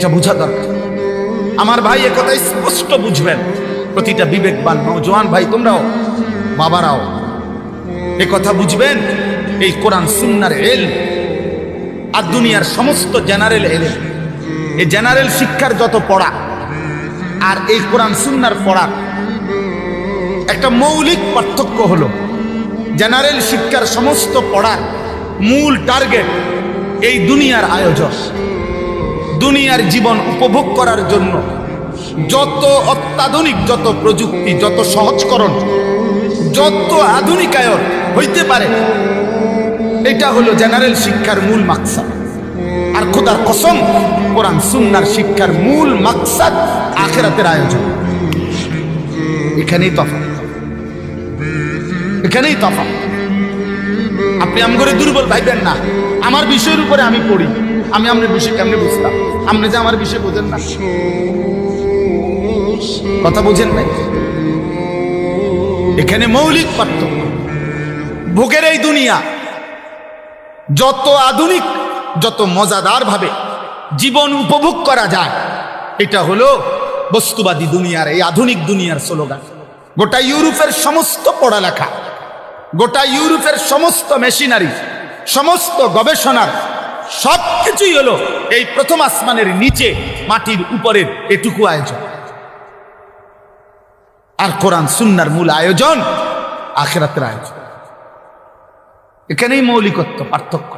এটা বোঝা দরকার। আমার ভাই একথা স্পষ্ট বুঝবেন, প্রতিটা বিবেকবান নওজোয়ান ভাই তোমরাও, বাবারাও একথা বুঝবেন। এই কোরআন সুন্নাহর ইলম আর দুনিয়ার সমস্ত জেনারেল ইলম, এই জেনারেল শিক্ষার যত পড়া আর এই কোরআন সুন্নাহর পড়ার একটা মৌলিক পার্থক্য হলো, জেনারেল শিক্ষার সমস্ত পড়ার মূল টার্গেট এই দুনিয়ার আয়োজন, দুনিয়ার জীবন উপভোগ করার জন্য যত অত্যাধুনিক, যত প্রযুক্তি, যত সহজকরণ, যত আধুনিকায়ন হইতে পারে, এটা হলো জেনারেল শিক্ষার মূল মাকসাদ। আর খোদার কসম, কোরআন সুন্নাহর শিক্ষার মূল মাকসাদ আখিরাতের আয়োজন। এখানেই তফাৎ, এখানেই তফাৎ। আপনি আমগরে দুর্বল ভাইবেন না। আমার বিষয়ের উপরে আমি পড়ি, আমি আপনার বিষয় কেমনে বুঝলাম? আপনি যে আমার বিষয় বোঝেন না, কথা বোঝেন নাই। এখানে মৌলিক পার্থক্য। ভোগের এই দুনিয়া যত আধুনিক, যত মজাদার ভাবে জীবন উপভোগ করা যায়, এটা হলো বস্তুবাদী দুনিয়ার, এই আধুনিক দুনিয়ার স্লোগান। গোটা ইউরোপের সমস্ত পড়ালেখা, গোটা ইউরোপের সমস্ত মেশিনারি, সমস্ত গবেষণার সবকিছুই হলো এই প্রথম আসমানের নিচে মাটির উপরের এটুকু আয়োজন। আর কোরআন সুন্নাহর মূল আয়োজন আখিরাতের আয়োজন। এখানেই মৌলিকত্ব, পার্থক্য।